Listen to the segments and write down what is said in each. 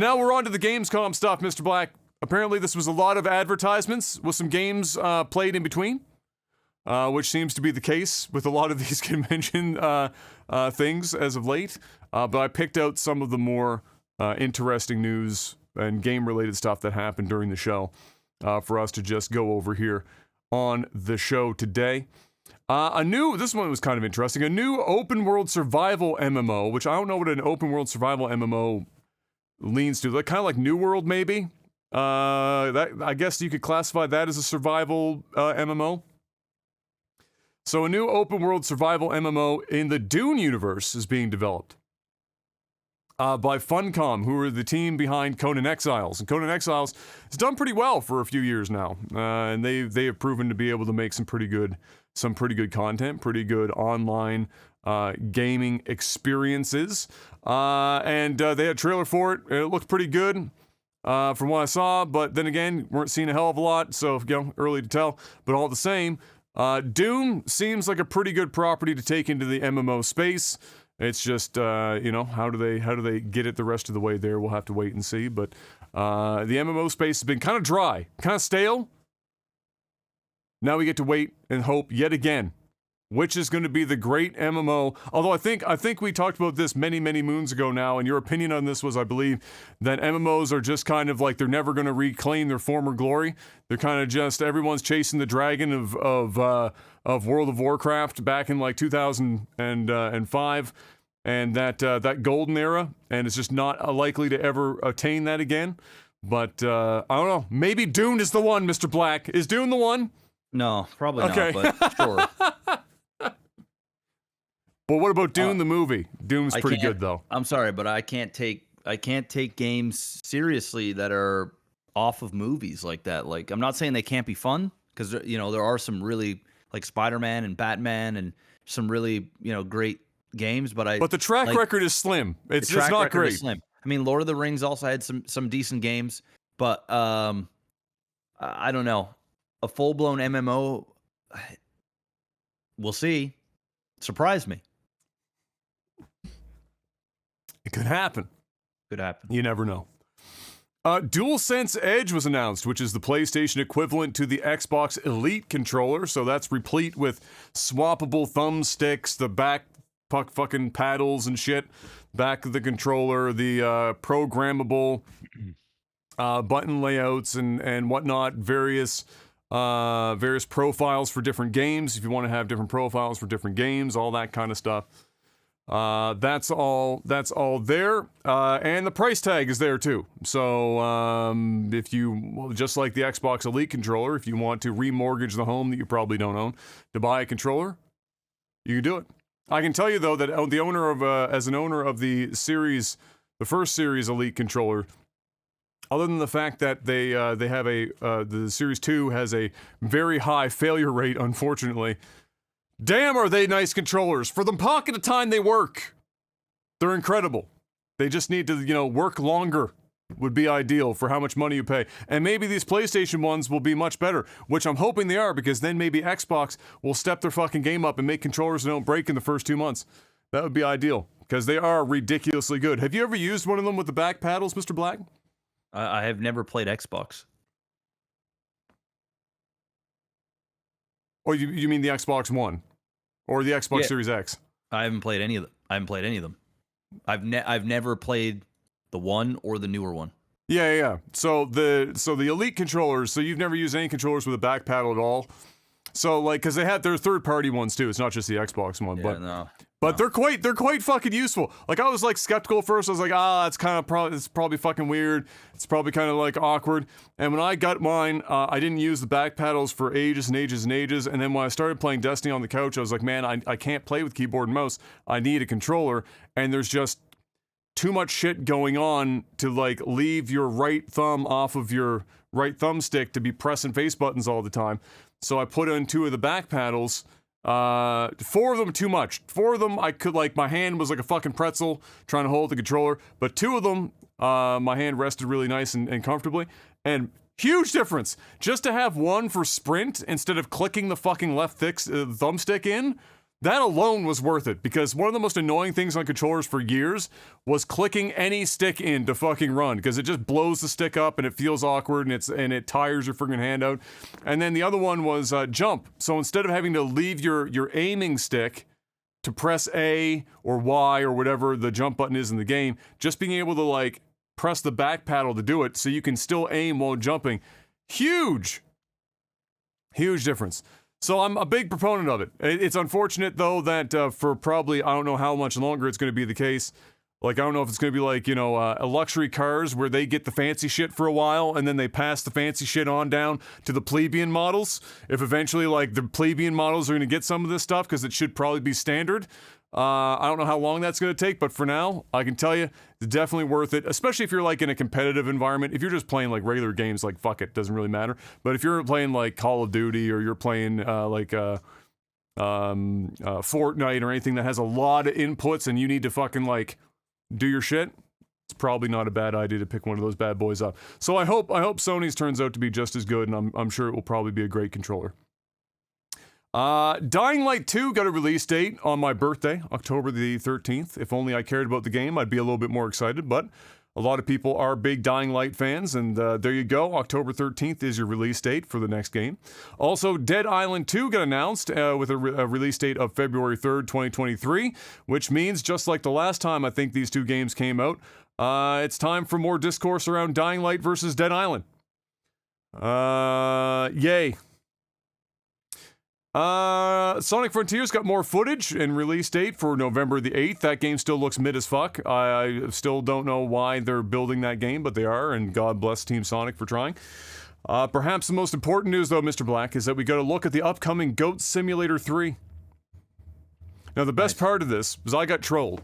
Now we're on to the Gamescom stuff, Mr. Black. Apparently this was a lot of advertisements with some games played in between, which seems to be the case with a lot of these convention things as of late. But I picked out some of the more interesting news and game-related stuff that happened during the show for us to just go over here on the show today. This one was kind of interesting, a new open-world survival MMO, which I don't know what an open-world survival MMO leans to. Like, kind of like New World, maybe? I guess you could classify that as a survival MMO. So a new open-world survival MMO in the Dune universe is being developed by Funcom, who are the team behind Conan Exiles. And Conan Exiles has done pretty well for a few years now, and they have proven to be able to make some pretty good content, pretty good online gaming experiences. And they had a trailer for it, and it looked pretty good. From what I saw, but then again, weren't seeing a hell of a lot, so, early to tell. But all the same, Dune seems like a pretty good property to take into the MMO space. It's just, how do they get it the rest of the way there? We'll have to wait and see. But the MMO space has been kind of dry, kind of stale. Now we get to wait and hope yet again, which is going to be the great MMO. Although I think we talked about this many, many moons ago now, and your opinion on this was, I believe, that MMOs are just kind of like they're never going to reclaim their former glory. They're kind of just everyone's chasing the dragon of World of Warcraft back in like 2005, and that golden era, and it's just not likely to ever attain that again. But I don't know. Maybe Dune is the one, Mr. Black. Is Dune the one? No, probably not. But sure. But what about Dune the movie? Dune's pretty good though. I'm sorry, but I can't take games seriously that are off of movies like that. Like, I'm not saying they can't be fun, because there are some really, like, Spider-Man and Batman and some really great games, but the track record is slim. It's just not great. Slim. I mean, Lord of the Rings also had some decent games, but I don't know. A full-blown MMO, we'll see. Surprise me. It could happen. Could happen. You never know. DualSense Edge was announced, which is the PlayStation equivalent to the Xbox Elite controller. So that's replete with swappable thumbsticks, the back fucking paddles and shit, back of the controller, the programmable button layouts and whatnot, various profiles for different games. If you want to have different profiles for different games, all that kind of stuff. That's all there. And the price tag is there too. So, if you, just like the Xbox Elite controller, if you want to remortgage the home that you probably don't own to buy a controller, you can do it. I can tell you though that as an owner of the first series Elite controller, other than the fact that they have the Series 2 has a very high failure rate, unfortunately. Damn, are they nice controllers. For the pocket of time they work, they're incredible. They just need to, work longer would be ideal for how much money you pay. And maybe these PlayStation ones will be much better, which I'm hoping they are, because then maybe Xbox will step their fucking game up and make controllers that don't break in the first 2 months. That would be ideal, because they are ridiculously good. Have you ever used one of them with the back paddles, Mr. Black? I have never played Xbox. Or you mean the Xbox One? Or the Xbox Series X? I haven't played any of them. I've never played the one or the newer one. Yeah. So the Elite controllers, so you've never used any controllers with a back paddle at all? So, like, because they have their third-party ones too. It's not just the Xbox one, but they're quite fucking useful. Like, I was like skeptical at first. I was like, it's probably fucking weird. It's probably kind of like awkward. And when I got mine, I didn't use the back paddles for ages and ages and ages. And then when I started playing Destiny on the couch, I was like, man, I can't play with keyboard and mouse. I need a controller. And there's just too much shit going on to like leave your right thumb off of your right thumbstick to be pressing face buttons all the time. So I put in 2 of the back paddles. 4 of them too much. 4 of them I could, like, my hand was like a fucking pretzel trying to hold the controller, but 2 of them my hand rested really nice and comfortably, and huge difference. Just to have one for sprint instead of clicking the fucking left thumbstick in, That alone was worth it, because one of the most annoying things on controllers for years was clicking any stick in to fucking run, because it just blows the stick up and it feels awkward and it tires your freaking hand out. And then the other one was jump. So instead of having to leave your aiming stick to press A or Y or whatever the jump button is in the game, just being able to like press the back paddle to do it so you can still aim while jumping. Huge difference. So I'm a big proponent of it. It's unfortunate, though, that for probably, I don't know how much longer it's going to be the case. Like, I don't know if it's going to be like, you know, luxury cars where they get the fancy shit for a while and then they pass the fancy shit on down to the plebeian models. If eventually, like, the plebeian models are going to get some of this stuff, because it should probably be standard. I don't know how long that's going to take, but for now, I can tell you, it's definitely worth it, especially if you're like in a competitive environment. If you're just playing like regular games, like fuck it, doesn't really matter. But if you're playing like Call of Duty, or you're playing Fortnite or anything that has a lot of inputs and you need to fucking like do your shit, it's probably not a bad idea to pick one of those bad boys up. So I hope Sony's turns out to be just as good, and I'm sure it will probably be a great controller. Dying Light 2 got a release date on my birthday, October the 13th. If only I cared about the game, I'd be a little bit more excited, but a lot of people are big Dying Light fans, and there you go. October 13th is your release date for the next game. Also, Dead Island 2 got announced with a release date of February 3rd, 2023, which means, just like the last time I think these two games came out, it's time for more discourse around Dying Light versus Dead Island. Yay. Sonic Frontiers got more footage and release date for November the 8th. That game still looks mid as fuck. I still don't know why they're building that game, but they are, and God bless Team Sonic for trying. Perhaps the most important news, though, Mr. Black, is that we got a look at the upcoming Goat Simulator 3. Now, the best part of this was I got trolled.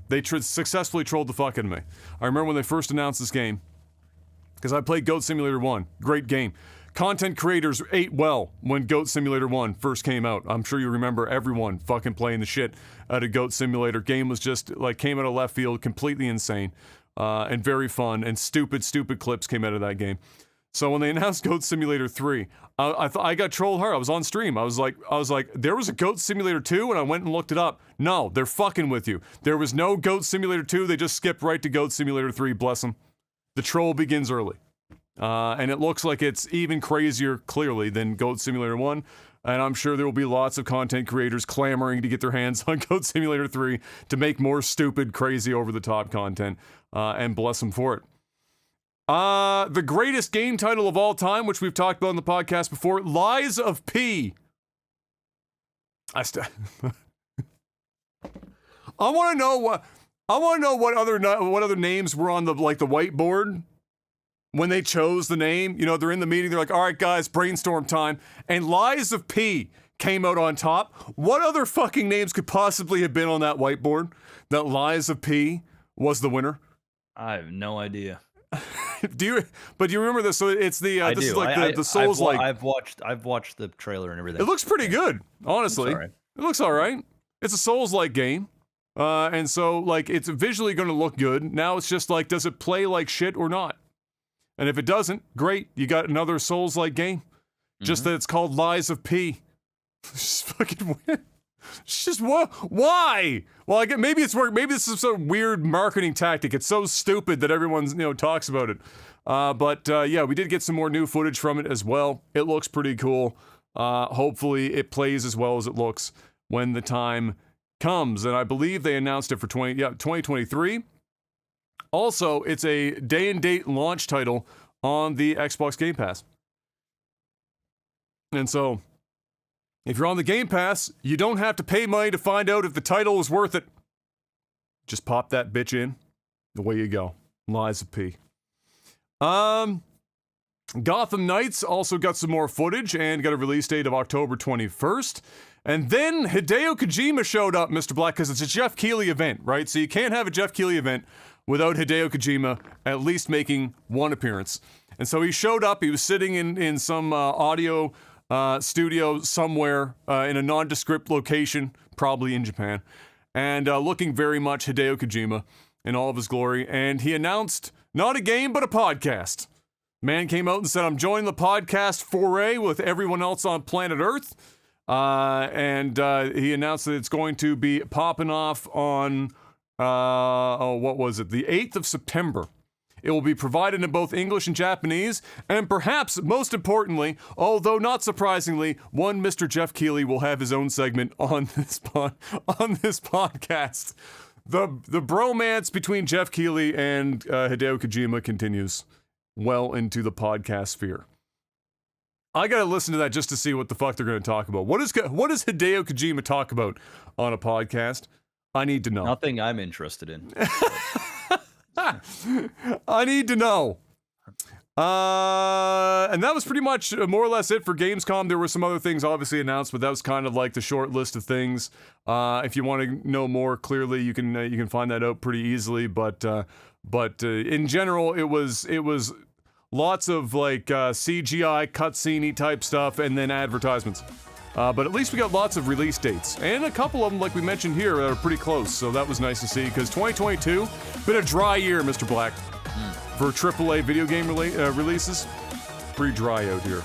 They successfully trolled the fuck out of me. I remember when they first announced this game, because I played Goat Simulator 1. Great game. Content creators ate well when Goat Simulator 1 first came out. I'm sure you remember everyone fucking playing the shit out of Goat Simulator. Game was just, like, came out of left field, completely insane, and very fun, and stupid clips came out of that game. So when they announced Goat Simulator 3, I got trolled hard. I was on stream. I was like, there was a Goat Simulator 2, and I went and looked it up. No, they're fucking with you. There was no Goat Simulator 2. They just skipped right to Goat Simulator 3. Bless them. The troll begins early. And it looks like it's even crazier, clearly, than Goat Simulator 1. And I'm sure there will be lots of content creators clamoring to get their hands on Goat Simulator 3 to make more stupid, crazy, over-the-top content. And bless them for it. The greatest game title of all time, which we've talked about on the podcast before, Lies of P. I want to know what other names were on the whiteboard when they chose the name. You know, they're in the meeting, they're like, all right, guys, brainstorm time. And Lies of P came out on top. What other fucking names could possibly have been on that whiteboard that Lies of P was the winner? I have no idea. Do you remember this? So it's the, I this do. is like the Souls like. I've watched the trailer and everything. It looks pretty good, honestly. It looks all right. It's a Souls-like game. And so, like, it's visually going to look good. Now it's just like, does it play like shit or not? And if it doesn't, great. You got another Souls-like game. Just that it's called Lies of P. Just fucking weird. It's just, why? Well, maybe it's work. Maybe this is some weird marketing tactic. It's so stupid that everyone's, talks about it. But yeah, we did get some more new footage from it as well. It looks pretty cool. Hopefully it plays as well as it looks when the time comes. And I believe they announced it for 2023. Also, it's a day and date launch title on the Xbox Game Pass. And so, if you're on the Game Pass, you don't have to pay money to find out if the title is worth it. Just pop that bitch in. Away you go. Lies of P. Gotham Knights also got some more footage and got a release date of October 21st. And then Hideo Kojima showed up, Mr. Black, because it's a Jeff Keighley event, right? So you can't have a Jeff Keighley event without Hideo Kojima at least making one appearance. And so he showed up. He was sitting in some audio studio somewhere in a nondescript location, probably in Japan, and looking very much Hideo Kojima in all of his glory. And he announced not a game, but a podcast. Man came out and said, I'm joining the podcast foray with everyone else on planet Earth. and he announced that it's going to be popping off on, what was it, the 8th of September. It will be provided in both English and Japanese, and perhaps most importantly, although not surprisingly, one Mr. Jeff Keighley will have his own segment on this podcast. The bromance between Jeff Keighley and Hideo Kojima continues well into the podcast sphere. I gotta listen to that just to see what the fuck they're gonna talk about. What does Hideo Kojima talk about on a podcast? I need to know. Nothing I'm interested in. I need to know. And that was pretty much more or less it for Gamescom. There were some other things obviously announced, but that was kind of like the short list of things. If you want to know more clearly, you can find that out pretty easily. But in general, it was lots of like CGI cutscene-y type stuff, and then advertisements. But at least we got lots of release dates, and a couple of them, like we mentioned here, are pretty close. So that was nice to see, because 2022 been a dry year, Mr. Black, for AAA video game releases. Pretty dry out here.